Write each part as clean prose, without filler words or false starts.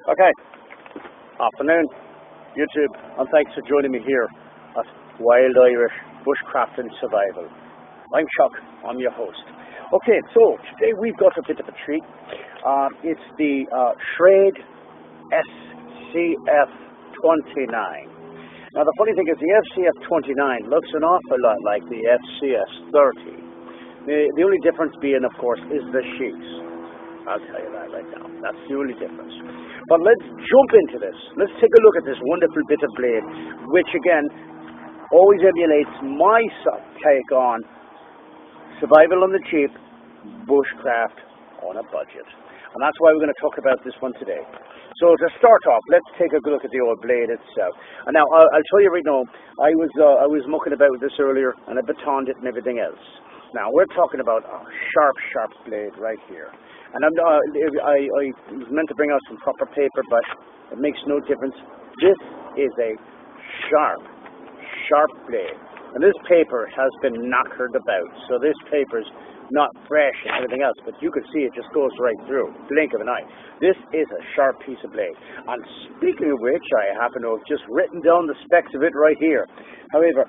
Okay, afternoon, YouTube, and thanks for joining me here at Wild Irish Bushcraft and Survival. I'm Chuck, I'm your host. Okay, so today we've got a bit of a treat. It's the Schrade schf29. Now the funny thing is the schf29 looks an awful lot like the schf30. The only difference being, of course, is the sheaths. I'll tell you that right now. That's the only difference. But let's jump into this. Let's take a look at this wonderful bit of blade, which again always emulates my take on survival on the cheap, bushcraft on a budget. And that's why we're going to talk about this one today. So to start off, let's take a look at the old blade itself. And now I'll tell you right now, I was mucking about with this earlier, and I batoned it and everything else. Now we're talking about a sharp blade right here. And I was meant to bring out some proper paper, but it makes no difference. This is a sharp blade. And this paper has been knackered about, so this paper's not fresh and everything else, but you can see it just goes right through, blink of an eye. This is a sharp piece of blade. And speaking of which, I happen to have just written down the specs of it right here. However,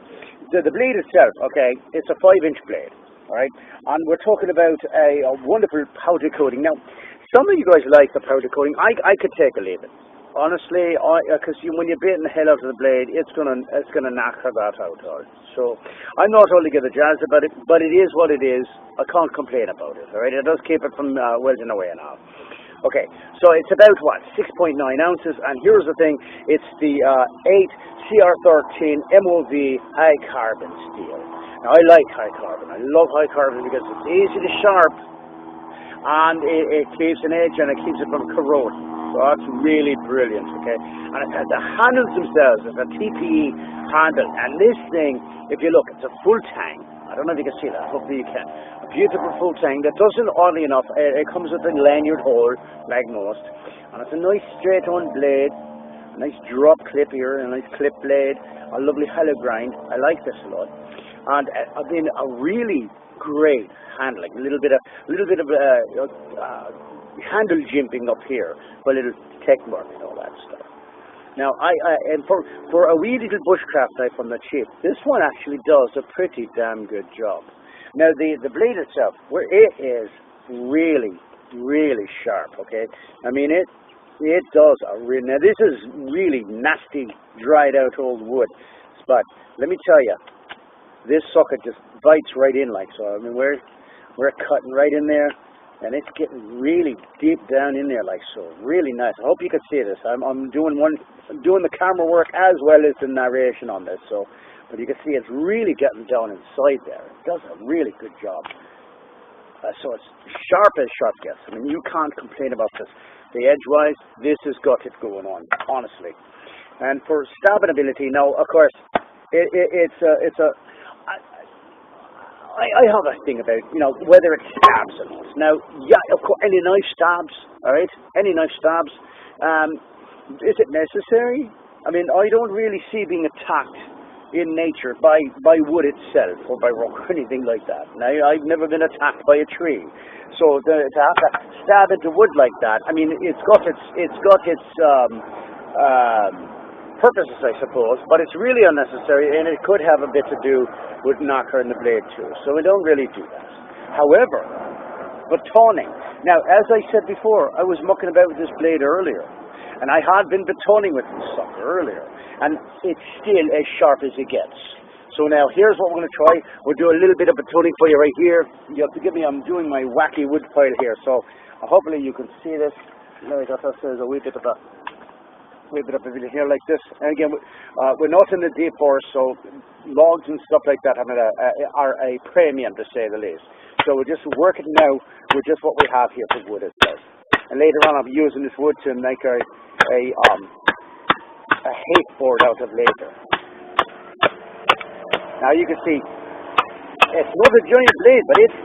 the blade itself, okay, it's a 5-inch blade. All right, and we're talking about a wonderful powder coating. Now, some of you guys like the powder coating. I could take a leave it. Honestly, because when you're beating the hell out of the blade, it's gonna knock that out. So I'm not altogether jazzed about it, but it is what it is. I can't complain about it. All right, it does keep it from welding away now. Okay, so it's about what, 6.9 ounces, and here's the thing: it's the 8 CR13 MOV high carbon steel. Now, I like high carbon. I love high carbon because it's easy to sharp, and it keeps an edge and it keeps it from corroding. So that's really brilliant, okay? And the handles themselves, it's a TPE handle, and this thing, if you look, it's a full tang. I don't know if you can see that, hopefully you can. A beautiful full tang that doesn't, oddly enough, it comes with a lanyard hole, like most, and it's a nice straight on blade, a nice drop clip here, a nice clip blade, a lovely hollow grind. I like this a lot. And I mean, a really great handling, a little bit of handle jimping up here, for a little tech work and all that stuff. Now, and for a wee little bushcraft knife on the cheap, this one actually does a pretty damn good job. Now, the blade itself, it is really sharp. Okay, I mean it does now this is really nasty, dried out old wood, but let me tell you, this sucker just bites right in like so. I mean, we're cutting right in there, and it's getting really deep down in there like so. Really nice. I hope you can see this. I'm doing the camera work as well as the narration on this. So, but you can see it's really getting down inside there. It does a really good job. So it's sharp as sharp gets. I mean, you can't complain about this. The edge-wise, this has got it going on, honestly. And for stabbing ability, now of course, I have a thing about, whether it stabs or not. Now, yeah, of course, any knife stabs, all right? Any knife stabs. Is it necessary? I mean, I don't really see being attacked in nature by wood itself or by rock or anything like that. Now, I've never been attacked by a tree. So to have to stab into wood like that, I mean, it's got its purposes, I suppose, but it's really unnecessary, and it could have a bit to do with knockering the blade too. So we don't really do that. However, batoning. Now, as I said before, I was mucking about with this blade earlier, and I had been batoning with this sucker earlier, and it's still as sharp as it gets. So now here's what we're going to try. We'll do a little bit of batoning for you right here. You have to give me, I'm doing my wacky wood pile here, so hopefully you can see this. There we go. There's a wee bit of a video here like this. And again, we're not in the deep forest, so logs and stuff like that are a premium, to say the least. So we're just working now with just what we have here for wood itself. And later on, I'll be using this wood to make a hay board out of later. Now you can see, it's not a giant blade, but it's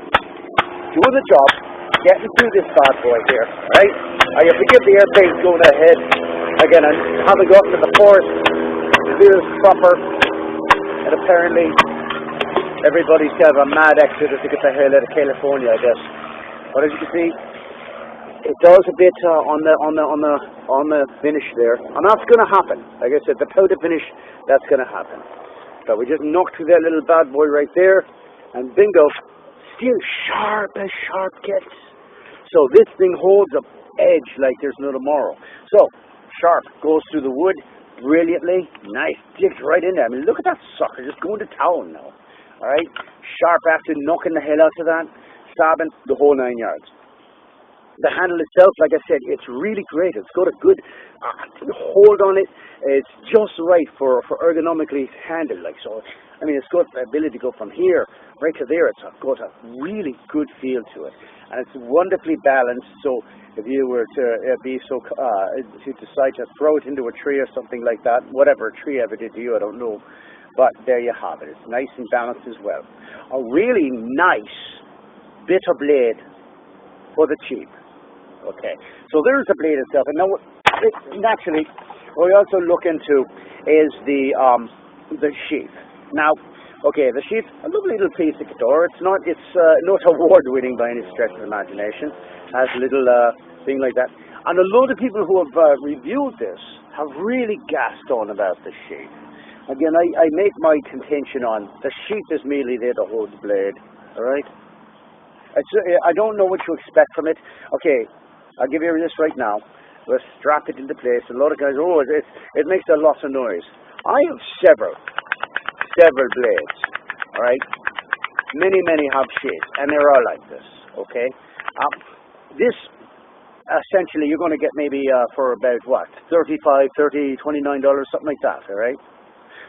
doing the job, getting through this bad boy here, right? You forgive the airplanes going ahead. Again, I haven't got to the forest to do this proper, and apparently everybody's got a mad exodus to get the hell out of California, I guess. But as you can see, it does a bit on the finish there, and that's going to happen. Like I said, the powder finish, that's going to happen. So we just knocked through that little bad boy right there, and bingo, still sharp as sharp gets. So this thing holds a edge like there's no tomorrow. So sharp goes through the wood brilliantly, nice, digs right in there. I mean, look at that sucker just going to town now. All right, sharp after knocking the hell out of that, stabbing the whole 9 yards. The handle itself, like I said, it's really great. It's got a good hold on it. It's just right for ergonomically handled. Like so, I mean, it's got the ability to go from here right to there. It's got a really good feel to it, and it's wonderfully balanced. So if you were to to decide to throw it into a tree or something like that, whatever a tree ever did to you, I don't know. But there you have it. It's nice and balanced as well. A really nice bit of blade for the cheap. Okay, so there's the blade itself, and now naturally what we also look into is the sheath. Now, okay, the sheath, a lovely little piece of guitar. It's not award-winning by any stretch of the imagination. It has a little thing like that, and a lot of people who have reviewed this have really gassed on about the sheath. Again, I make my contention on the sheath is merely there to hold the blade. All right, I don't know what you expect from it. Okay. I'll give you this right now. We'll strap it into place. A lot of guys, it makes a lot of noise. I have several blades, all right? Many have sheaths, and they're all like this, okay? This, essentially, you're going to get maybe for about, what, $35, $30, $29, something like that, all right?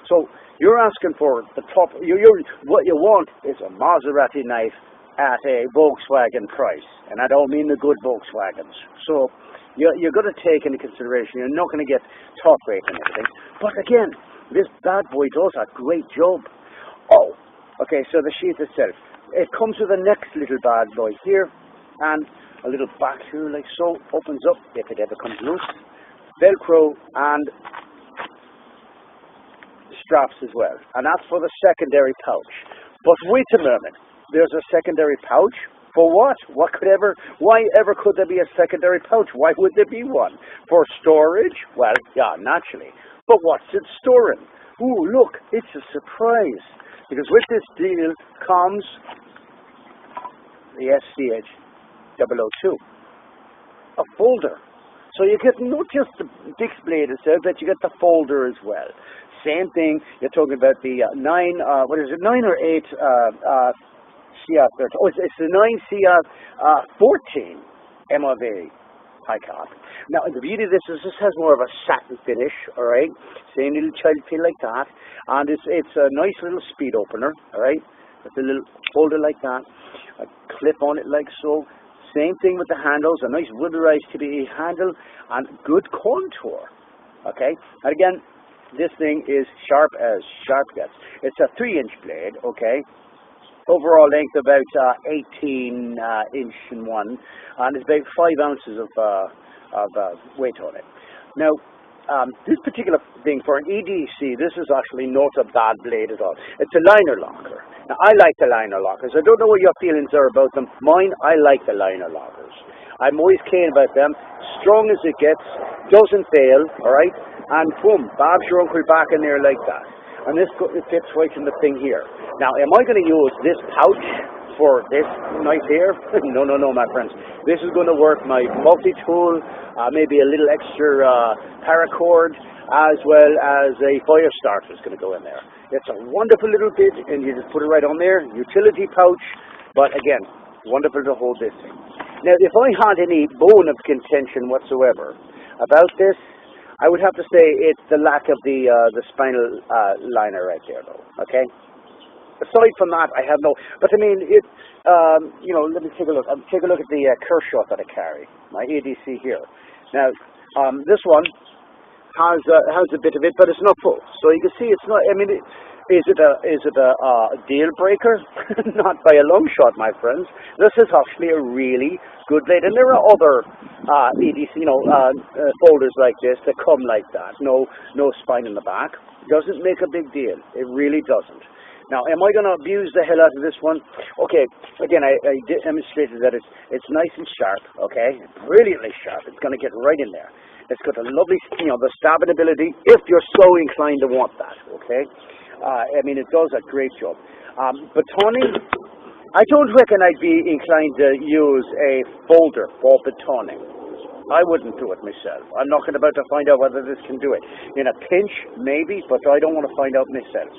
So you're asking for the top, what you want is a Maserati knife at a Volkswagen price, and I don't mean the good Volkswagens. So you're going to take into consideration, you're not going to get top rate and everything. But again, this bad boy does a great job. Oh, okay, so the sheath itself, it comes with a next little bad boy here, and a little back here like so, opens up if it ever comes loose, Velcro and straps as well, and that's for the secondary pouch. But wait a minute. There's a secondary pouch? For what? Why ever could there be a secondary pouch? Why would there be one? For storage? Well, yeah, naturally. But what's it storing? Ooh, look, it's a surprise. Because with this deal comes the SCH-002, a folder. So you get not just the big blade itself, but you get the folder as well. Same thing, you're talking about the 9 or 8 CF13. Oh, it's the 9 CF14 MOV high cap. Now, the beauty of this is this has more of a satin finish, all right? Same little child pin like that, and it's a nice little speed opener, all right? With a little holder like that, a clip on it like so. Same thing with the handles, a nice rubberized TPE handle, and good contour, okay? And again, this thing is sharp as sharp gets. It's a 3-inch blade, okay? Overall length about 18 inch in one, and it's about 5 ounces of weight on it. Now, this particular thing for an EDC, this is actually not a bad blade at all. It's a liner locker. Now, I like the liner lockers. I don't know what your feelings are about them. Mine, I like the liner lockers. I'm always keen about them. Strong as it gets, doesn't fail, all right? And boom, Bob's your uncle back in there like that. And this it fits right in the thing here. Now, am I going to use this pouch for this knife here? No, my friends. This is going to work my multi-tool, maybe a little extra paracord, as well as a fire starter is going to go in there. It's a wonderful little bit, and you just put it right on there. Utility pouch, but again, wonderful to hold this thing. Now, if I had any bone of contention whatsoever about this, I would have to say it's the lack of the spinal liner right there, though. Okay. Aside from that, I have no. But I mean, let me take a look. Take a look at the Kershaw that I carry, my ADC here. Now, this one has a bit of it, but it's not full. So you can see it's not. I mean, is it a deal breaker? Not by a long shot, my friends. This is actually a really good blade, and there are other EDC, folders like this that come like that. No spine in the back. Doesn't make a big deal. It really doesn't. Now, am I going to abuse the hell out of this one? Okay, again, I demonstrated that it's nice and sharp, okay? Brilliantly sharp. It's going to get right in there. It's got a lovely, the stabbing ability, if you're so inclined to want that, okay? I mean, it does a great job. Batoning, I don't reckon I'd be inclined to use a folder for batoning. I wouldn't do it myself. I'm not about to find out whether this can do it. In a pinch, maybe, but I don't want to find out myself.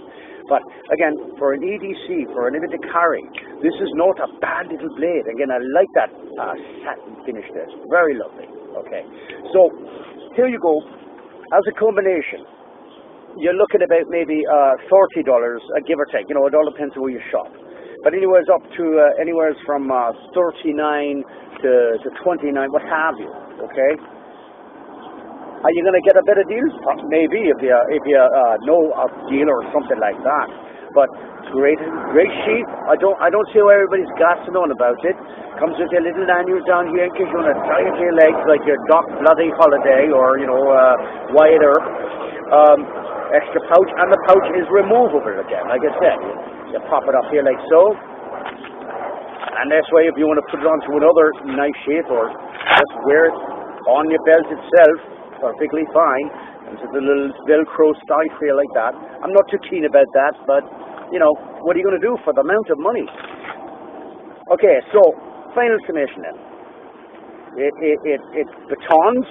But again, for an EDC, for a limited carry, this is not a bad little blade. Again, I like that satin finish there. It's very lovely. Okay, so here you go. As a combination, you're looking about maybe $40, give or take. It all depends on where you shop. But anywhere up to anywhere from 39 to 29, what have you. Okay. Are you going to get a better deal? Maybe if you know a deal or something like that. But great sheath. I don't see why everybody's gassing on about it. Comes with a little lanyard down here in case you want to tie it to your legs like your Doc Bloody Holiday or Wyatt Earp. Extra pouch, and the pouch is removable again. Like I said, you pop it up here like so. And this way, if you want to put it onto another nice sheath or just wear it on your belt itself, perfectly fine. And so the little Velcro style feel like that. I'm not too keen about that, but what are you going to do for the amount of money? Okay, so final summation then. It batons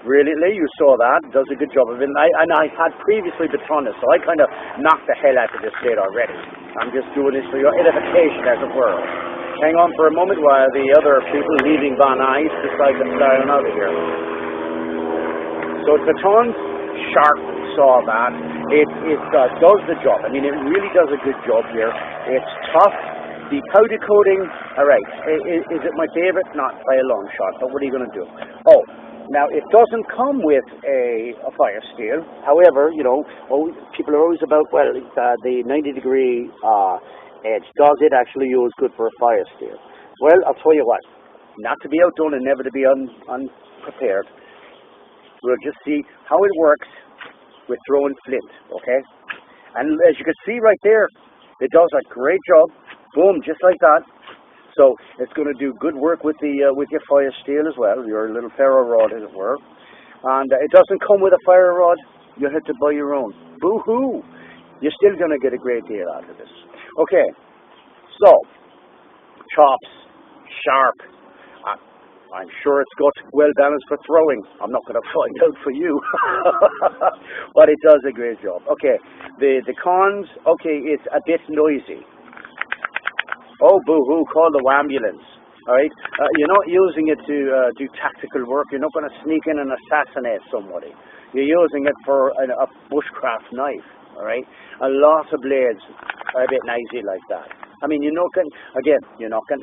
brilliantly. You saw that. It does a good job of it. And I had previously batoned it, so I kind of knocked the hell out of this blade already. I'm just doing this for your edification, as it were. Hang on for a moment while the other people leaving Van Nuys decide to fly on out of here. So it's batons, sharp, saw that. It does the job. I mean, it really does a good job here. It's tough. The powder coating, all right. Is it my favorite? Not by a long shot, but what are you going to do? Oh, now it doesn't come with a fire steel. However, people are always about, well, the 90-degree edge. Does it actually use good for a fire steel? Well, I'll tell you what. Not to be outdone and never to be unprepared. We'll just see how it works with throwing flint, okay? And as you can see right there, it does a great job. Boom, just like that. So it's going to do good work with your fire steel as well, your little ferro rod, as it were. And it doesn't come with a fire rod. You have to buy your own. Boo-hoo! You're still going to get a great deal out of this. Okay, so chops, sharp. I'm sure it's got well balanced for throwing. I'm not going to find out for you. But it does a great job. Okay, the cons, okay, it's a bit noisy. Oh, boo-hoo, call the ambulance. All right? You're not using it to do tactical work. You're not going to sneak in and assassinate somebody. You're using it for a bushcraft knife. All right? A lot of blades are a bit noisy like that. I mean, you're not getting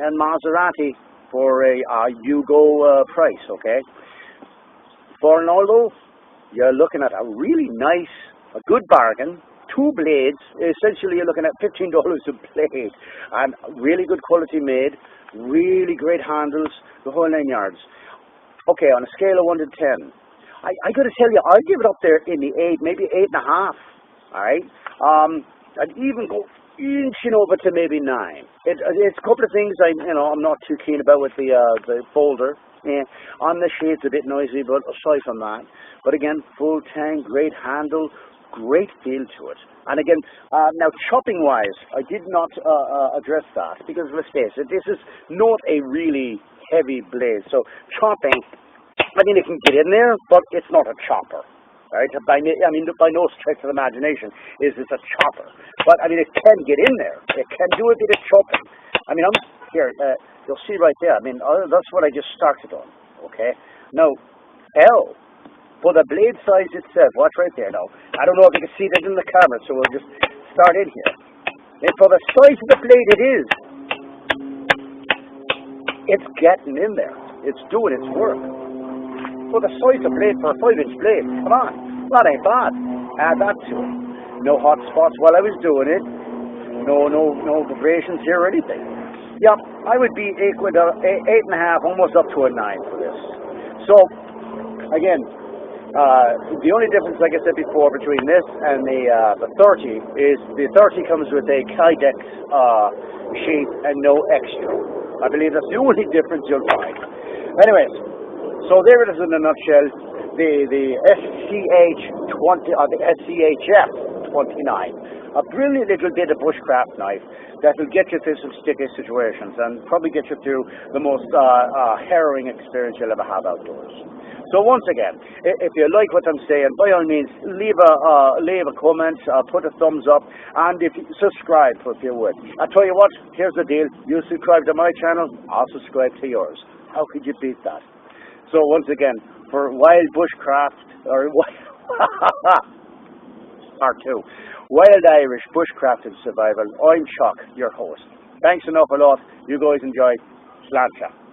a Maserati for a Yugo price, okay? For an Aldo, you're looking at a really nice, a good bargain. 2 blades, essentially you're looking at $15 a blade, and really good quality made, really great handles, the whole 9 yards. Okay, on a scale of 1 to 10, I got to tell you, I'd give it up there in the 8, maybe 8.5. All right, I'd even go inching over to maybe 9. It's a couple of things I'm not too keen about with the folder. Yeah, on the sheath, a bit noisy, but aside from that, but again, full tang, great handle. Great feel to it. And again, now chopping wise, I did not address that because let's face it, this is not a really heavy blade. So chopping, I mean, it can get in there, but it's not a chopper. Right? By no stretch of the imagination is this a chopper. But I mean, it can get in there. It can do a bit of chopping. I mean, I'm here. You'll see right there. I mean, that's what I just started on. Okay. Now, L. For the blade size itself, watch right there now. I don't know if you can see that in the camera, so we'll just start in here. And for the size of the blade it's getting in there. It's doing its work. For the size of blade, for a 5-inch blade, come on, that ain't bad. Add that to it. No hot spots while I was doing it. No vibrations here or anything. Yeah, I would be 8.5, almost up to a 9 for this. So, again, The only difference, like I said before, between this and the 30 is the 30 comes with a Kydex sheath and no extra. I believe that's the only difference you'll find. Anyways, so there it is in a nutshell. The SCH20 or the SCHF29, a brilliant little bit of bushcraft knife that will get you through some sticky situations and probably get you through the most harrowing experience you'll ever have outdoors. So once again, if you like what I'm saying, by all means, leave a comment, put a thumbs up, and if you subscribe if you would. I tell you what, here's the deal: you subscribe to my channel, I'll subscribe to yours. How could you beat that? So once again, for Wild Bushcraft, or part 2, Wild Irish Bushcraft and Survival, I'm Chuck, your host. Thanks an awful lot. You guys enjoy. Sláinte.